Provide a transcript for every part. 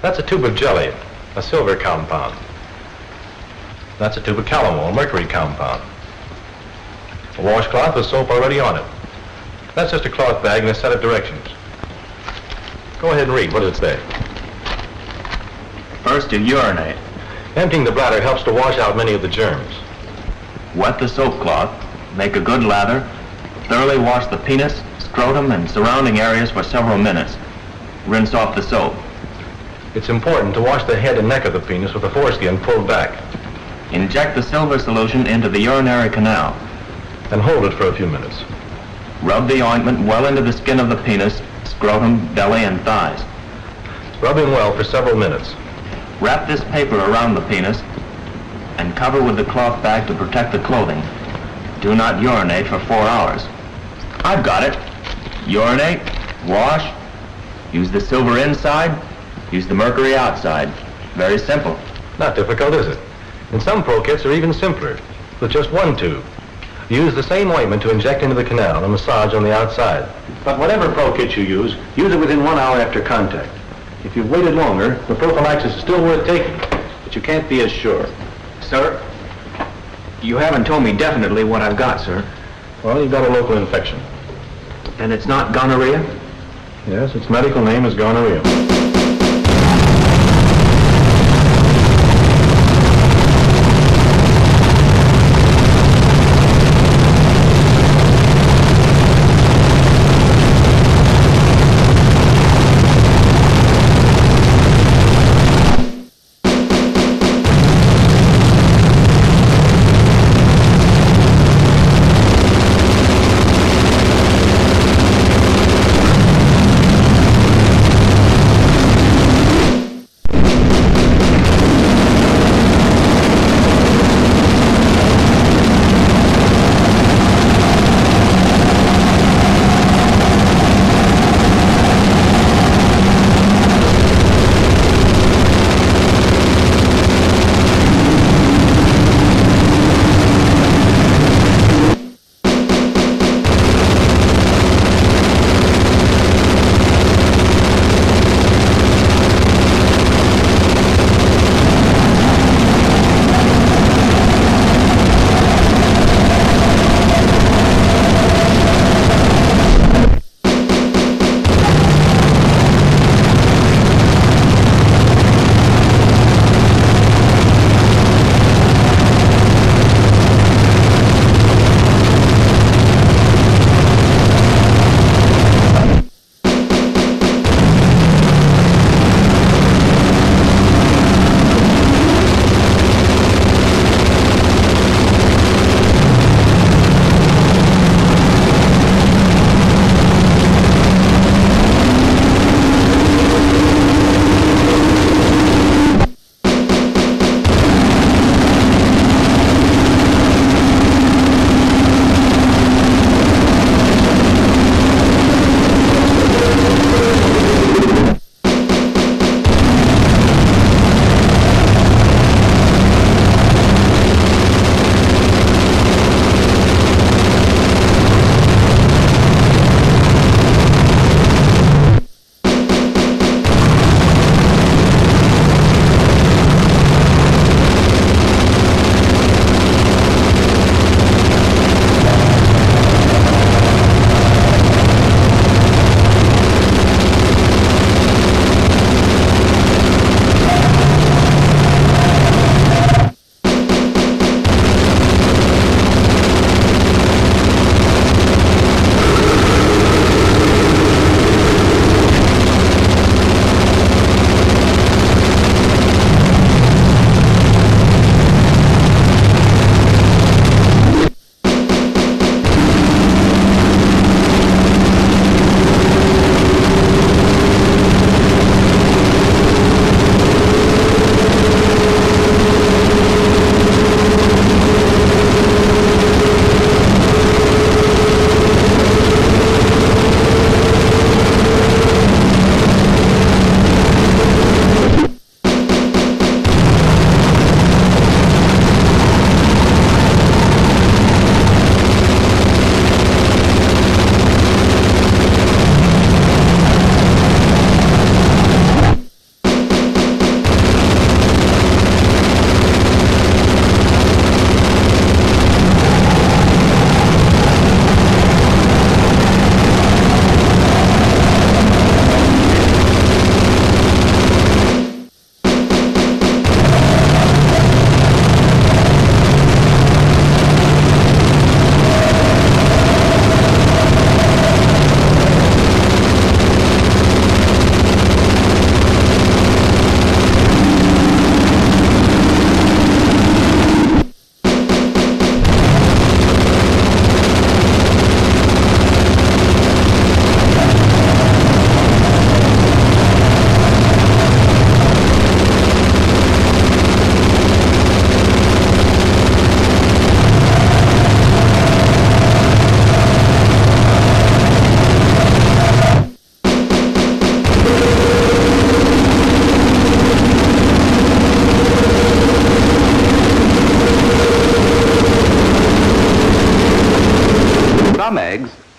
That's a tube of jelly, a silver compound. That's a tube of calomel, a mercury compound. A washcloth with soap already on it. That's just a cloth bag and a set of directions. Go ahead and read. What does it say? First, you urinate. Emptying the bladder helps to wash out many of the germs. Wet the soap cloth, make a good lather, thoroughly wash the penis, scrotum, and surrounding areas for several minutes. Rinse off the soap. It's important to wash the head and neck of the penis with the foreskin pulled back. Inject the silver solution into the urinary canal. And hold it for a few minutes. Rub the ointment well into the skin of the penis, scrotum, belly, and thighs. Rub in well for several minutes. Wrap this paper around the penis and cover with the cloth bag to protect the clothing. Do not urinate for 4 hours. I've got it. Urinate, wash, use the silver inside, use the mercury outside. Very simple. Not difficult, is it? And some Pro kits are even simpler, with just one tube. Use the same ointment to inject into the canal and massage on the outside. But whatever Pro kit you use it within 1 hour after contact. If you've waited longer, the prophylaxis is still worth taking, but you can't be as sure. Sir, you haven't told me definitely what I've got, sir. Well, you've got a local infection. And it's not gonorrhea? Yes, its medical name is gonorrhea.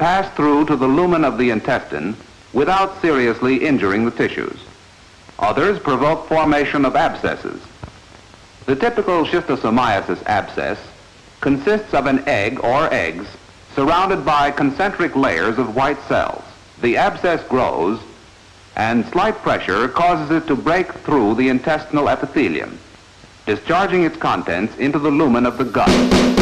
pass through to the lumen of the intestine without seriously injuring the tissues. Others provoke formation of abscesses. The typical schistosomiasis abscess consists of an egg or eggs surrounded by concentric layers of white cells. The abscess grows, and slight pressure causes it to break through the intestinal epithelium, discharging its contents into the lumen of the gut.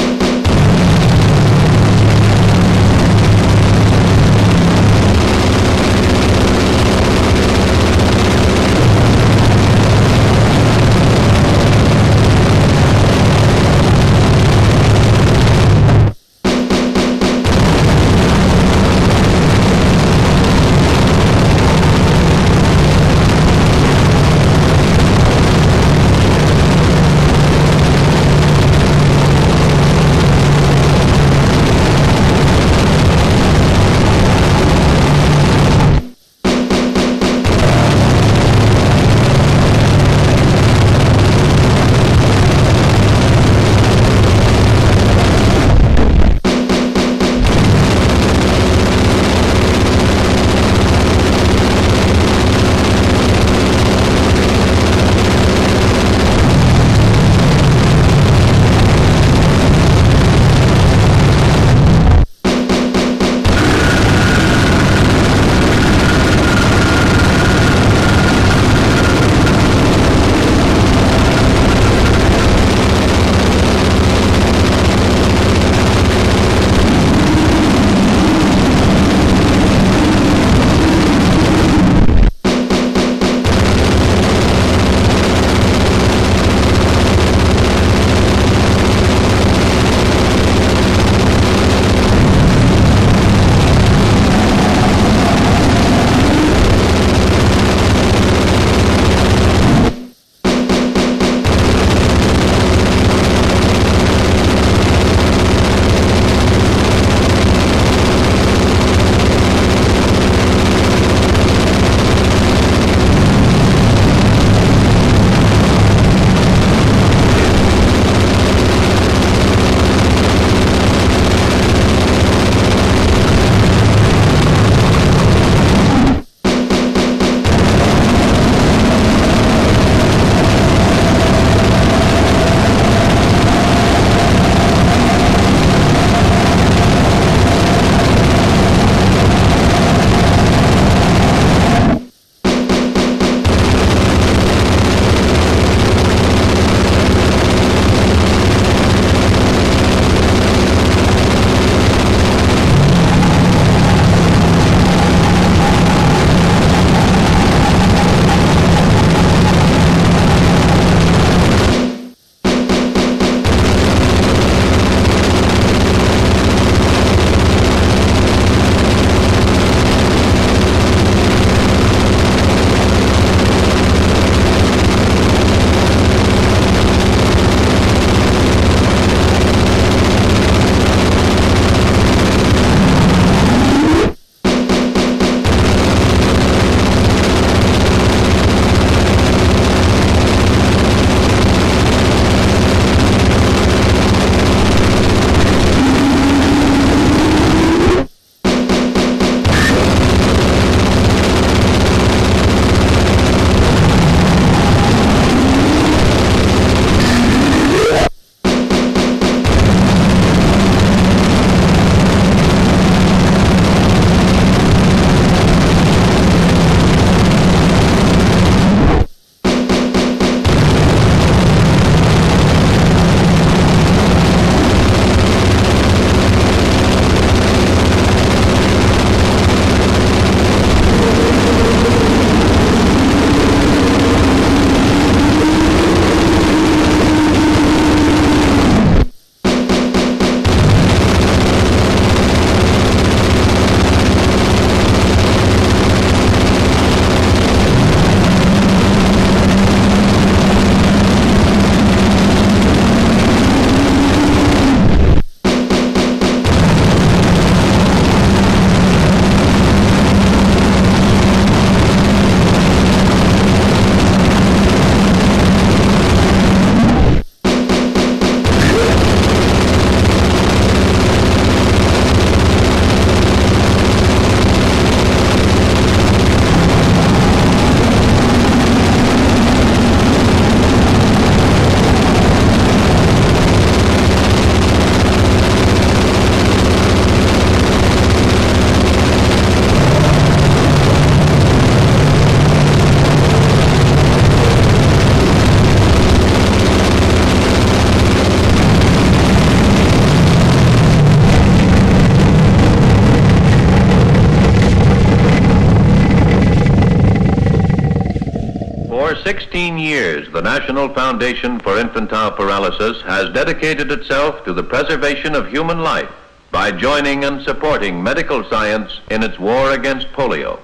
For 16 years, the National Foundation for Infantile Paralysis has dedicated itself to the preservation of human life by joining and supporting medical science in its war against polio.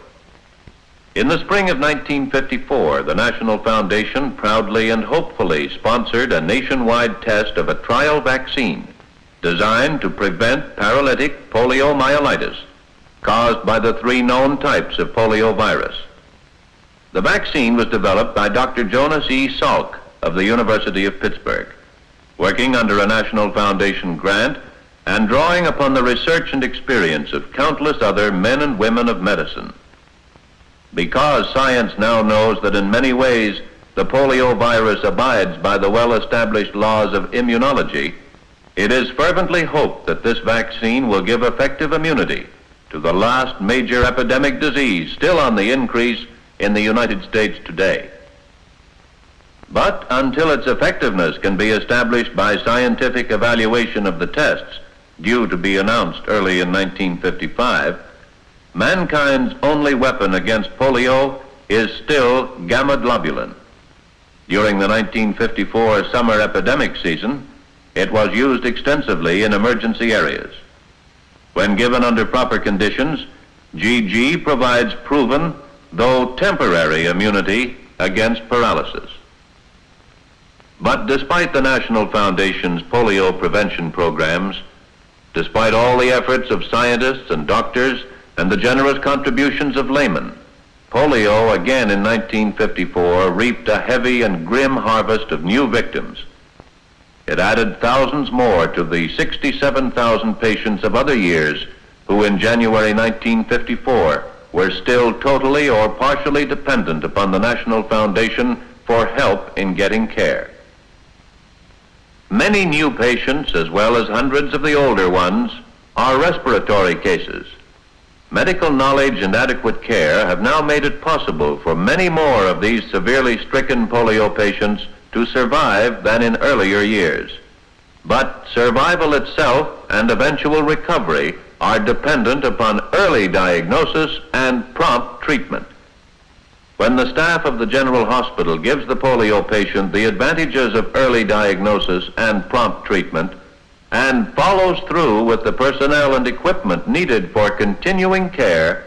In the spring of 1954, the National Foundation proudly and hopefully sponsored a nationwide test of a trial vaccine designed to prevent paralytic poliomyelitis caused by the 3 known types of poliovirus. The vaccine was developed by Dr. Jonas E. Salk of the University of Pittsburgh, working under a National Foundation grant and drawing upon the research and experience of countless other men and women of medicine. Because science now knows that in many ways the poliovirus abides by the well-established laws of immunology, it is fervently hoped that this vaccine will give effective immunity to the last major epidemic disease still on the increase in the United States today. But until its effectiveness can be established by scientific evaluation of the tests, due to be announced early in 1955, mankind's only weapon against polio is still gamma globulin. During the 1954 summer epidemic season, it was used extensively in emergency areas. When given under proper conditions, GG provides proven, though temporary, immunity against paralysis. But despite the National Foundation's polio prevention programs, despite all the efforts of scientists and doctors and the generous contributions of laymen, polio again in 1954 reaped a heavy and grim harvest of new victims. It added thousands more to the 67,000 patients of other years who in January 1954 were still totally or partially dependent upon the National Foundation for help in getting care. Many new patients, as well as hundreds of the older ones, are respiratory cases. Medical knowledge and adequate care have now made it possible for many more of these severely stricken polio patients to survive than in earlier years. But survival itself and eventual recovery are dependent upon early diagnosis and prompt treatment. When the staff of the General Hospital gives the polio patient the advantages of early diagnosis and prompt treatment and follows through with the personnel and equipment needed for continuing care,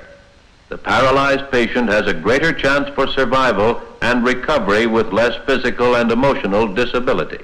the paralyzed patient has a greater chance for survival and recovery with less physical and emotional disability.